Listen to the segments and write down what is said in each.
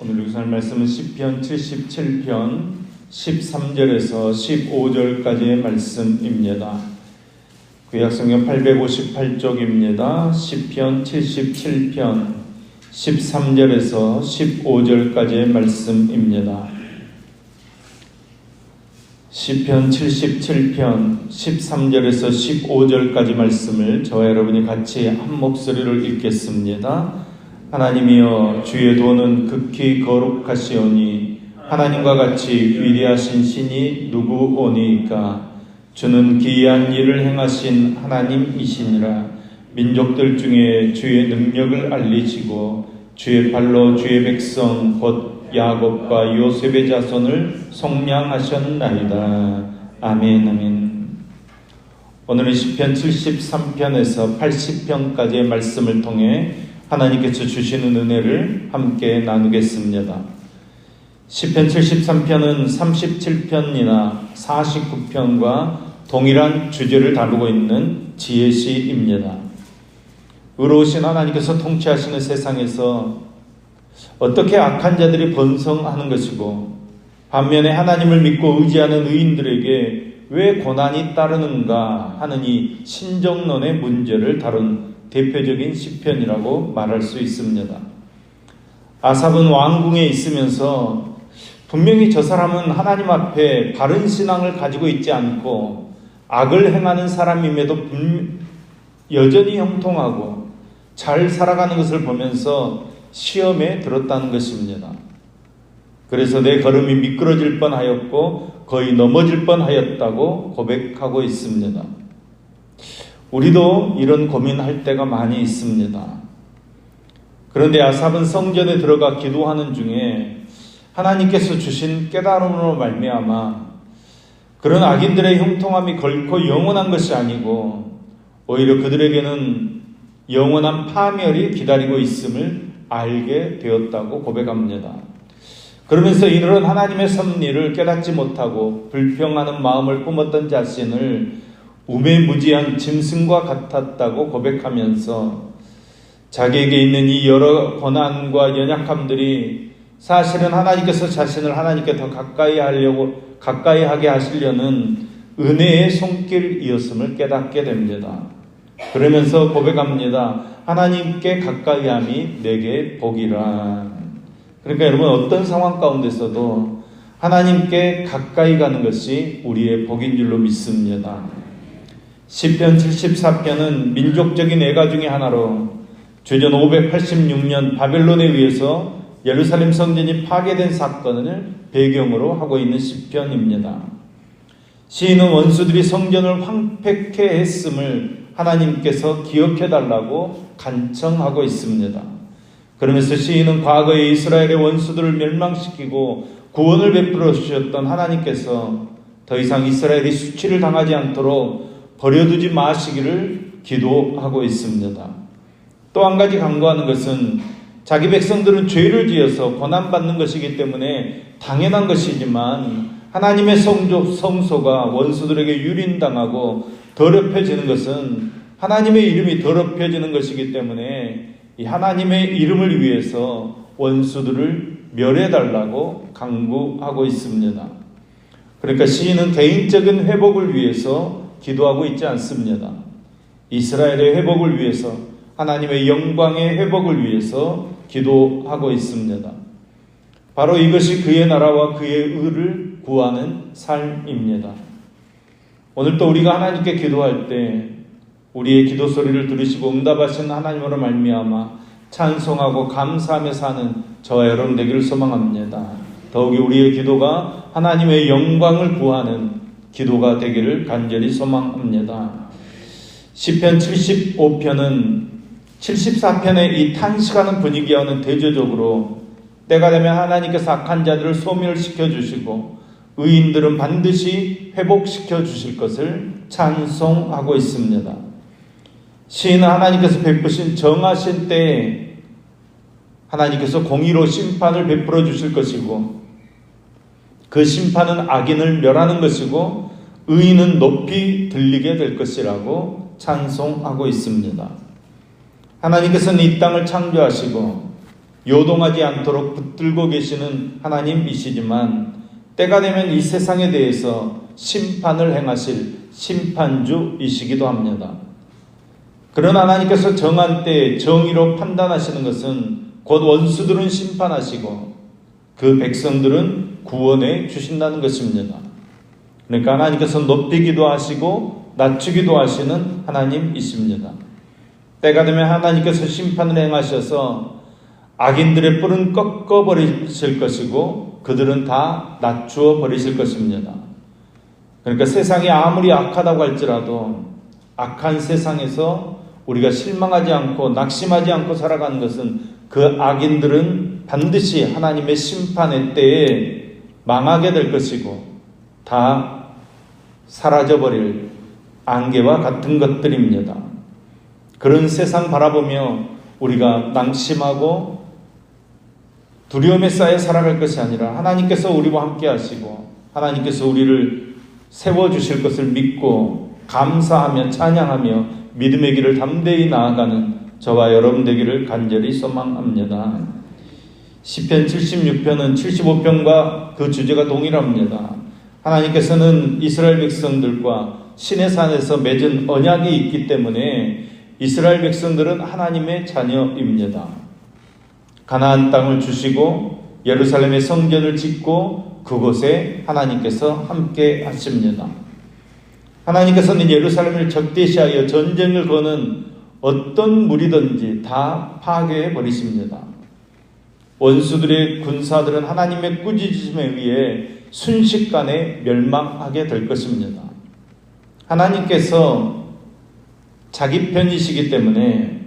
오늘 묵상할 말씀은 시편 77편 13절에서 15절까지의 말씀입니다. 구약성경 858쪽입니다. 시편 77편 13절에서 15절까지의 말씀입니다. 시편 77편 13절에서 15절까지 말씀을 저와 여러분이 같이 한 목소리로 읽겠습니다. 하나님이여, 주의 도는 극히 거룩하시오니 하나님과 같이 위대하신 신이 누구오니이까. 주는 기이한 일을 행하신 하나님이시니라. 민족들 중에 주의 능력을 알리시고 주의 발로 주의 백성 곧 야곱과 요셉의 자손을 속량하셨나이다. 아멘, 아멘. 오늘은 시편 73편에서 80편까지의 말씀을 통해 하나님께서 주시는 은혜를 함께 나누겠습니다. 시편 73편은 37편이나 49편과 동일한 주제를 다루고 있는 지혜시입니다. 의로우신 하나님께서 통치하시는 세상에서 어떻게 악한 자들이 번성하는 것이고 반면에 하나님을 믿고 의지하는 의인들에게 왜 고난이 따르는가 하는 이 신정론의 문제를 다룬 대표적인 시편이라고 말할 수 있습니다. 아삽은 왕궁에 있으면서 분명히 저 사람은 하나님 앞에 바른 신앙을 가지고 있지 않고 악을 행하는 사람임에도 여전히 형통하고 잘 살아가는 것을 보면서 시험에 들었다는 것입니다. 그래서 내 걸음이 미끄러질 뻔하였고 거의 넘어질 뻔하였다고 고백하고 있습니다. 우리도 이런 고민할 때가 많이 있습니다. 그런데 아삽은 성전에 들어가 기도하는 중에 하나님께서 주신 깨달음으로 말미암아 그런 악인들의 형통함이 결코 영원한 것이 아니고 오히려 그들에게는 영원한 파멸이 기다리고 있음을 알게 되었다고 고백합니다. 그러면서 이런 하나님의 섭리를 깨닫지 못하고 불평하는 마음을 품었던 자신을 우매무지한 짐승과 같았다고 고백하면서 자기에게 있는 이 여러 고난과 연약함들이 사실은 하나님께서 자신을 하나님께 더 가까이 하게 하시려는 은혜의 손길이었음을 깨닫게 됩니다. 그러면서 고백합니다. 하나님께 가까이함이 내게 복이라. 그러니까 여러분, 어떤 상황 가운데서도 하나님께 가까이 가는 것이 우리의 복인 줄로 믿습니다. 시편 74편은 민족적인 애가 중에 하나로 주전 586년 바벨론에 의해서 예루살렘 성전이 파괴된 사건을 배경으로 하고 있는 시편입니다. 시인은 원수들이 성전을 황폐케 했음을 하나님께서 기억해달라고 간청하고 있습니다. 그러면서 시인은 과거에 이스라엘의 원수들을 멸망시키고 구원을 베풀어 주셨던 하나님께서 더 이상 이스라엘이 수치를 당하지 않도록 버려두지 마시기를 기도하고 있습니다. 또 한 가지 간구하는 것은 자기 백성들은 죄를 지어서 고난받는 것이기 때문에 당연한 것이지만 하나님의 성소가 원수들에게 유린당하고 더럽혀지는 것은 하나님의 이름이 더럽혀지는 것이기 때문에 이 하나님의 이름을 위해서 원수들을 멸해달라고 강구하고 있습니다. 그러니까 시인은 개인적인 회복을 위해서 기도하고 있지 않습니다. 이스라엘의 회복을 위해서, 하나님의 영광의 회복을 위해서 기도하고 있습니다. 바로 이것이 그의 나라와 그의 의를 구하는 삶입니다. 오늘 또 우리가 하나님께 기도할 때 우리의 기도 소리를 들으시고 응답하신 하나님으로 말미암아 찬송하고 감사하며 사는 저와 여러분 되기를 소망합니다. 더욱이 우리의 기도가 하나님의 영광을 구하는 기도가 되기를 간절히 소망합니다. 시편 75편은 74편의 이 탄식하는 분위기와는 대조적으로 때가 되면 하나님께서 악한 자들을 소멸시켜 주시고 의인들은 반드시 회복시켜 주실 것을 찬송하고 있습니다. 시인은 하나님께서 베푸신 정하신 때에 하나님께서 공의로 심판을 베풀어 주실 것이고 그 심판은 악인을 멸하는 것이고 의인은 높이 들리게 될 것이라고 찬송하고 있습니다. 하나님께서는 이 땅을 창조하시고 요동하지 않도록 붙들고 계시는 하나님이시지만 때가 되면 이 세상에 대해서 심판을 행하실 심판주이시기도 합니다. 그런 하나님께서 정한 때에 정의로 판단하시는 것은 곧 원수들은 심판하시고 그 백성들은 구원해 주신다는 것입니다. 그러니까 하나님께서 높이기도 하시고 낮추기도 하시는 하나님이십니다. 때가 되면 하나님께서 심판을 행하셔서 악인들의 뿔은 꺾어버리실 것이고 그들은 다 낮추어 버리실 것입니다. 그러니까 세상이 아무리 악하다고 할지라도 악한 세상에서 우리가 실망하지 않고 낙심하지 않고 살아가는 것은 그 악인들은 반드시 하나님의 심판의 때에 망하게 될 것이고 다 사라져버릴 안개와 같은 것들입니다. 그런 세상 바라보며 우리가 낙심하고 두려움에 쌓여 살아갈 것이 아니라 하나님께서 우리와 함께 하시고 하나님께서 우리를 세워주실 것을 믿고 감사하며 찬양하며 믿음의 길을 담대히 나아가는 저와 여러분 되기를 간절히 소망합니다. 시편 76편은 75편과 그 주제가 동일합니다. 하나님께서는 이스라엘 백성들과 시내산에서 맺은 언약이 있기 때문에 이스라엘 백성들은 하나님의 자녀입니다. 가나안 땅을 주시고 예루살렘의 성전을 짓고 그곳에 하나님께서 함께 하십니다. 하나님께서는 예루살렘을 적대시하여 전쟁을 거는 어떤 무리든지 다 파괴해 버리십니다. 원수들의 군사들은 하나님의 꾸짖으심에 의해 순식간에 멸망하게 될 것입니다. 하나님께서 자기 편이시기 때문에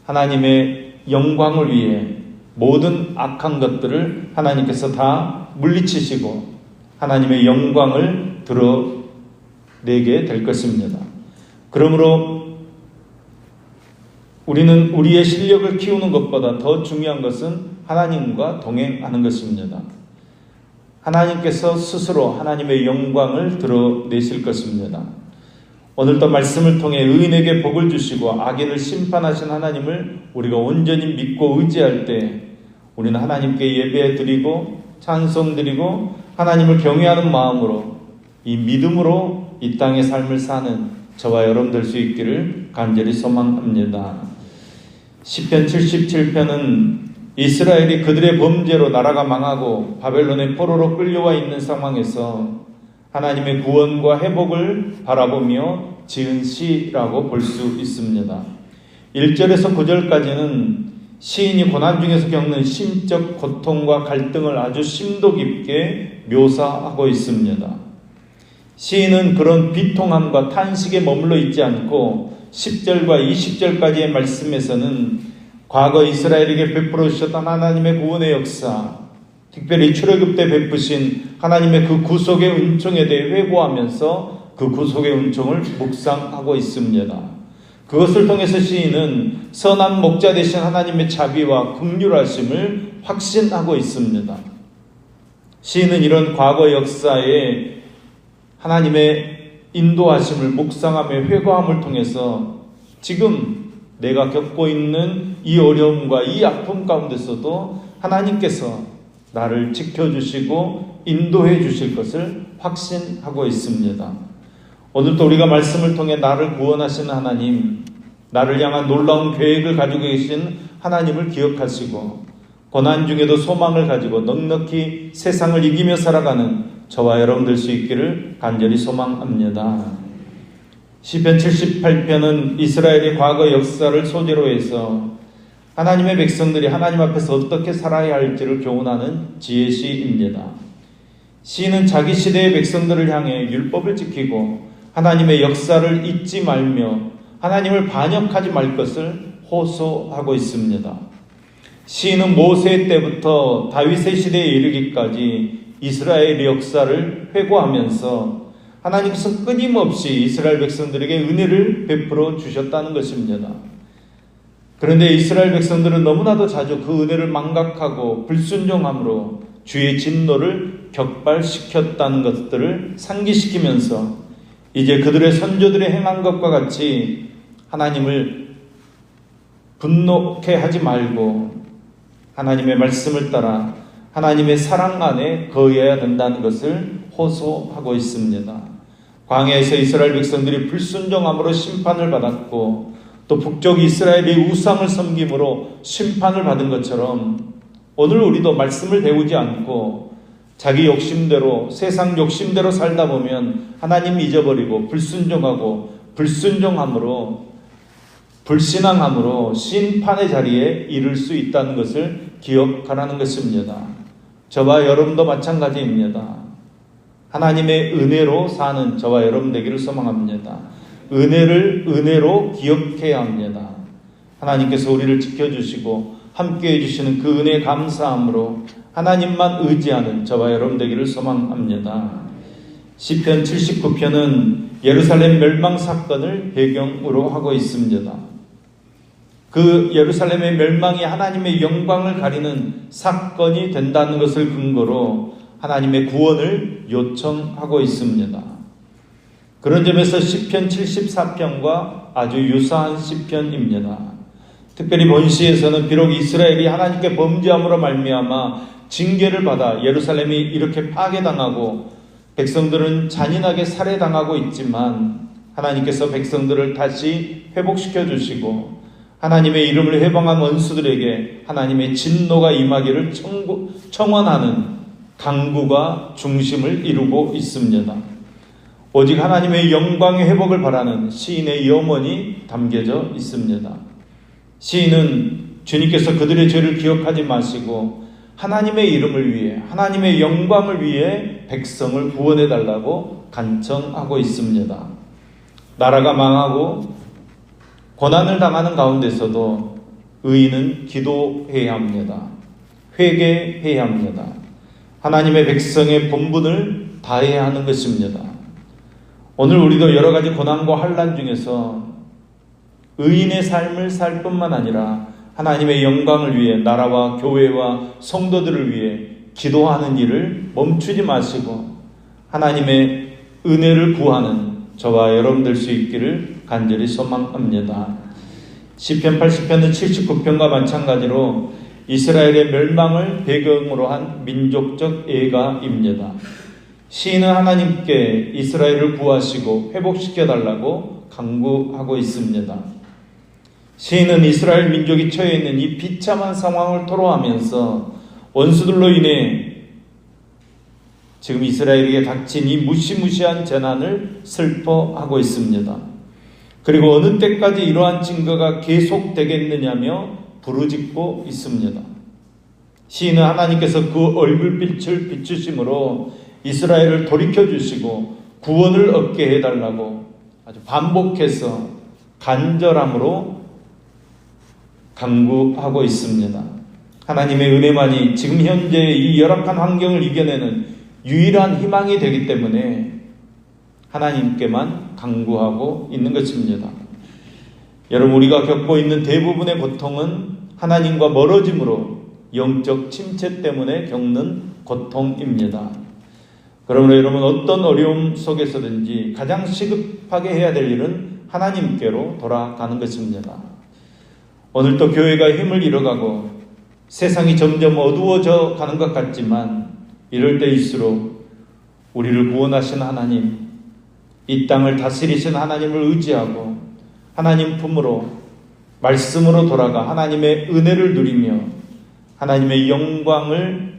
하나님의 영광을 위해 모든 악한 것들을 하나님께서 다 물리치시고 하나님의 영광을 드러내게 될 것입니다. 그러므로 우리는 우리의 실력을 키우는 것보다 더 중요한 것은 하나님과 동행하는 것입니다. 하나님께서 스스로 하나님의 영광을 드러내실 것입니다. 오늘도 말씀을 통해 의인에게 복을 주시고 악인을 심판하신 하나님을 우리가 온전히 믿고 의지할 때 우리는 하나님께 예배 드리고 찬송 드리고 하나님을 경외하는 마음으로 이 믿음으로 이 땅의 삶을 사는 저와 여러분 될 수 있기를 간절히 소망합니다. 시편 77편은 이스라엘이 그들의 범죄로 나라가 망하고 바벨론의 포로로 끌려와 있는 상황에서 하나님의 구원과 회복을 바라보며 지은 시라고 볼 수 있습니다. 1절에서 9절까지는 시인이 고난 중에서 겪는 심적 고통과 갈등을 아주 심도 깊게 묘사하고 있습니다. 시인은 그런 비통함과 탄식에 머물러 있지 않고 10절과 20절까지의 말씀에서는 과거 이스라엘에게 베풀어 주셨던 하나님의 구원의 역사, 특별히 출애굽 때 베푸신 하나님의 그 구속의 은총에 대해 회고하면서 그 구속의 은총을 묵상하고 있습니다. 그것을 통해서 시인은 선한 목자 되신 하나님의 자비와 긍휼하심을 확신하고 있습니다. 시인은 이런 과거 역사에 하나님의 인도하심을 묵상하며 회고함을 통해서 지금 내가 겪고 있는 이 어려움과 이 아픔 가운데서도 하나님께서 나를 지켜주시고 인도해 주실 것을 확신하고 있습니다. 오늘도 우리가 말씀을 통해 나를 구원하시는 하나님, 나를 향한 놀라운 계획을 가지고 계신 하나님을 기억하시고 고난 중에도 소망을 가지고 넉넉히 세상을 이기며 살아가는 저와 여러분 될 수 있기를 간절히 소망합니다. 시편 78편은 이스라엘의 과거 역사를 소재로 해서 하나님의 백성들이 하나님 앞에서 어떻게 살아야 할지를 교훈하는 지혜시입니다. 시인은 자기 시대의 백성들을 향해 율법을 지키고 하나님의 역사를 잊지 말며 하나님을 반역하지 말 것을 호소하고 있습니다. 시인은 모세 때부터 다윗의 시대에 이르기까지 이스라엘의 역사를 회고하면서 하나님께서 끊임없이 이스라엘 백성들에게 은혜를 베풀어 주셨다는 것입니다. 그런데 이스라엘 백성들은 너무나도 자주 그 은혜를 망각하고 불순종함으로 주의 진노를 격발시켰다는 것들을 상기시키면서 이제 그들의 선조들이 행한 것과 같이 하나님을 분노케 하지 말고 하나님의 말씀을 따라 하나님의 사랑 안에 거해야 된다는 것을 호소하고 있습니다. 광야에서 이스라엘 백성들이 불순종함으로 심판을 받았고 또 북쪽 이스라엘이 우상을 섬김으로 심판을 받은 것처럼 오늘 우리도 말씀을 배우지 않고 자기 욕심대로 세상 욕심대로 살다 보면 하나님 잊어버리고 불순종함으로 불신앙함으로 심판의 자리에 이를 수 있다는 것을 기억하라는 것입니다. 저와 여러분도 마찬가지입니다. 하나님의 은혜로 사는 저와 여러분 되기를 소망합니다. 은혜를 은혜로 기억해야 합니다. 하나님께서 우리를 지켜주시고 함께해 주시는 그 은혜 감사함으로 하나님만 의지하는 저와 여러분 되기를 소망합니다. 시편 79편은 예루살렘 멸망 사건을 배경으로 하고 있습니다. 그 예루살렘의 멸망이 하나님의 영광을 가리는 사건이 된다는 것을 근거로 하나님의 구원을 요청하고 있습니다. 그런 점에서 시편 74편과 아주 유사한 시편입니다. 특별히 본시에서는 비록 이스라엘이 하나님께 범죄함으로 말미암아 징계를 받아 예루살렘이 이렇게 파괴당하고 백성들은 잔인하게 살해당하고 있지만 하나님께서 백성들을 다시 회복시켜 주시고 하나님의 이름을 회방한 원수들에게 하나님의 진노가 임하기를 청원하는 강구가 중심을 이루고 있습니다. 오직 하나님의 영광의 회복을 바라는 시인의 염원이 담겨져 있습니다. 시인은 주님께서 그들의 죄를 기억하지 마시고 하나님의 이름을 위해 하나님의 영광을 위해 백성을 구원해 달라고 간청하고 있습니다. 나라가 망하고 고난을 당하는 가운데서도 의인은 기도해야 합니다. 회개해야 합니다. 하나님의 백성의 본분을 다해야 하는 것입니다. 오늘 우리도 여러 가지 고난과 환난 중에서 의인의 삶을 살 뿐만 아니라 하나님의 영광을 위해 나라와 교회와 성도들을 위해 기도하는 일을 멈추지 마시고 하나님의 은혜를 구하는 저와 여러분 될 수 있기를 간절히 소망합니다. 시편 80편은 79편과 마찬가지로 이스라엘의 멸망을 배경으로 한 민족적 예가입니다. 시인은 하나님께 이스라엘을 구하시고 회복시켜 달라고 간구하고 있습니다. 시인은 이스라엘 민족이 처해 있는 이 비참한 상황을 토로하면서 원수들로 인해 지금 이스라엘에게 닥친 이 무시무시한 재난을 슬퍼하고 있습니다. 그리고 어느 때까지 이러한 징조가 계속되겠느냐며 부르짖고 있습니다. 시인은 하나님께서 그 얼굴빛을 비추심으로 이스라엘을 돌이켜주시고 구원을 얻게 해달라고 아주 반복해서 간절함으로 간구하고 있습니다. 하나님의 은혜만이 지금 현재의 이 열악한 환경을 이겨내는 유일한 희망이 되기 때문에 하나님께만 간구하고 있는 것입니다. 여러분, 우리가 겪고 있는 대부분의 고통은 하나님과 멀어짐으로 영적 침체 때문에 겪는 고통입니다. 그러므로 여러분, 어떤 어려움 속에서든지 가장 시급하게 해야 될 일은 하나님께로 돌아가는 것입니다. 오늘도 교회가 힘을 잃어가고 세상이 점점 어두워져 가는 것 같지만 이럴 때일수록 우리를 구원하신 하나님, 이 땅을 다스리신 하나님을 의지하고 하나님 품으로 말씀으로 돌아가 하나님의 은혜를 누리며 하나님의 영광을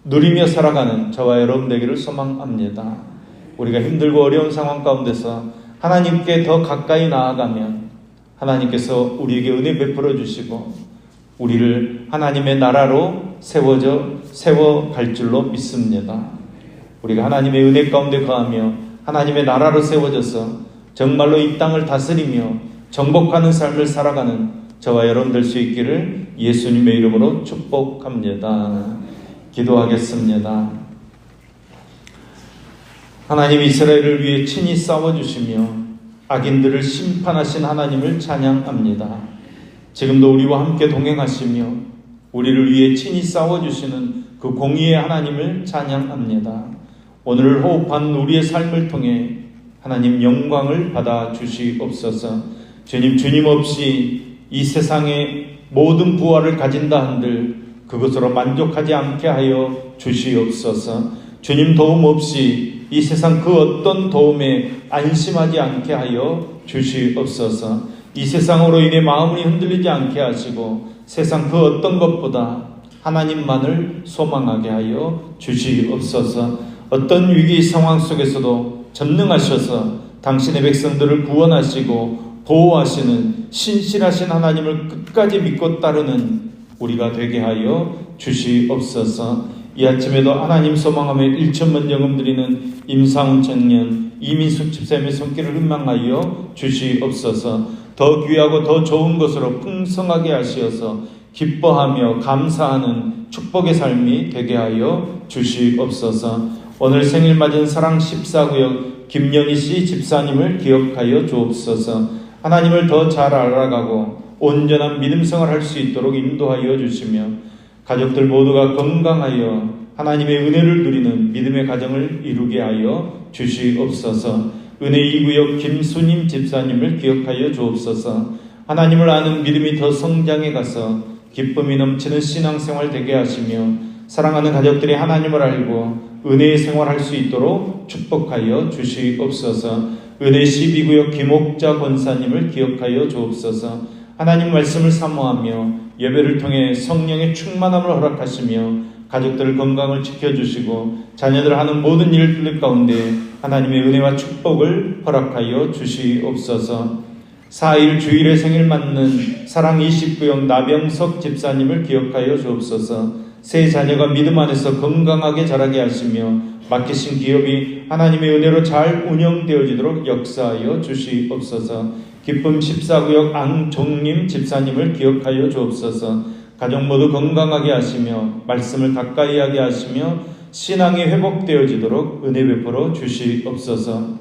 누리며 살아가는 저와 여러분 되기를 소망합니다. 우리가 힘들고 어려운 상황 가운데서 하나님께 더 가까이 나아가면 하나님께서 우리에게 은혜 베풀어 주시고 우리를 하나님의 나라로 세워갈 줄로 믿습니다. 우리가 하나님의 은혜 가운데 거하며 하나님의 나라로 세워져서 정말로 이 땅을 다스리며 정복하는 삶을 살아가는 저와 여러분 될 수 있기를 예수님의 이름으로 축복합니다. 기도하겠습니다. 하나님, 이스라엘을 위해 친히 싸워주시며 악인들을 심판하신 하나님을 찬양합니다. 지금도 우리와 함께 동행하시며 우리를 위해 친히 싸워주시는 그 공의의 하나님을 찬양합니다. 오늘 호흡한 우리의 삶을 통해 하나님 영광을 받아 주시옵소서. 주님 없이 이 세상의 모든 부활을 가진다 한들 그것으로 만족하지 않게 하여 주시옵소서. 주님 도움 없이 이 세상 그 어떤 도움에 안심하지 않게 하여 주시옵소서. 이 세상으로 인해 마음이 흔들리지 않게 하시고 세상 그 어떤 것보다 하나님만을 소망하게 하여 주시옵소서. 어떤 위기 상황 속에서도 전능하셔서 당신의 백성들을 구원하시고 보호하시는 신실하신 하나님을 끝까지 믿고 따르는 우리가 되게 하여 주시옵소서. 이 아침에도 하나님 소망하며 1천만 영음 드리는 임상훈 청년, 이민숙 집사님의 손길을 희망하여 주시옵소서. 더 귀하고 더 좋은 것으로 풍성하게 하시어서 기뻐하며 감사하는 축복의 삶이 되게 하여 주시옵소서. 오늘 생일 맞은 사랑 14구역 김영희 씨 집사님을 기억하여 주옵소서. 하나님을 더 잘 알아가고 온전한 믿음 생활할 수 있도록 인도하여 주시며 가족들 모두가 건강하여 하나님의 은혜를 누리는 믿음의 가정을 이루게 하여 주시옵소서. 은혜 2구역 김수님 집사님을 기억하여 주옵소서. 하나님을 아는 믿음이 더 성장해 가서 기쁨이 넘치는 신앙생활 되게 하시며 사랑하는 가족들이 하나님을 알고 은혜의 생활할 수 있도록 축복하여 주시옵소서. 은혜 12구역 김옥자 권사님을 기억하여 주옵소서. 하나님 말씀을 사모하며 예배를 통해 성령의 충만함을 허락하시며 가족들 건강을 지켜주시고 자녀들 하는 모든 일들 가운데 하나님의 은혜와 축복을 허락하여 주시옵소서. 4일 주일에 생일 맞는 사랑 29형 나병석 집사님을 기억하여 주옵소서. 세 자녀가 믿음 안에서 건강하게 자라게 하시며 맡기신 기업이 하나님의 은혜로 잘 운영되어지도록 역사하여 주시옵소서. 기쁨 14구역 안종림 집사님을 기억하여 주옵소서. 가족 모두 건강하게 하시며 말씀을 가까이 하게 하시며 신앙이 회복되어지도록 은혜 베풀어 주시옵소서.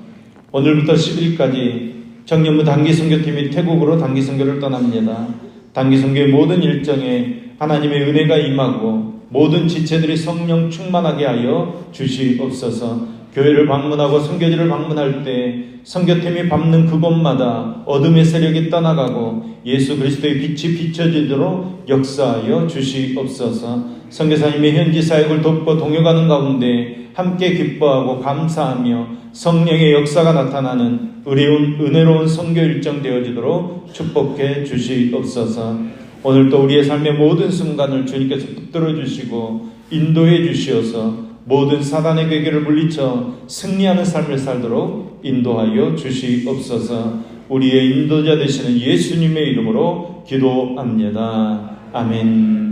오늘부터 10일까지 청년부 단기선교팀이 태국으로 단기선교를 떠납니다. 단기선교의 모든 일정에 하나님의 은혜가 임하고 모든 지체들이 성령 충만하게 하여 주시옵소서. 교회를 방문하고 선교지를 방문할 때 선교팀이 밟는 그곳마다 어둠의 세력이 떠나가고 예수 그리스도의 빛이 비춰지도록 역사하여 주시옵소서. 선교사님의 현지 사역을 돕고 동역하는 가운데 함께 기뻐하고 감사하며 성령의 역사가 나타나는 은혜로운 선교 일정 되어지도록 축복해 주시옵소서. 오늘도 우리의 삶의 모든 순간을 주님께서 붙들어 주시고 인도해 주시어서 모든 사단의 괴계를 물리쳐 승리하는 삶을 살도록 인도하여 주시옵소서. 우리의 인도자 되시는 예수님의 이름으로 기도합니다. 아멘.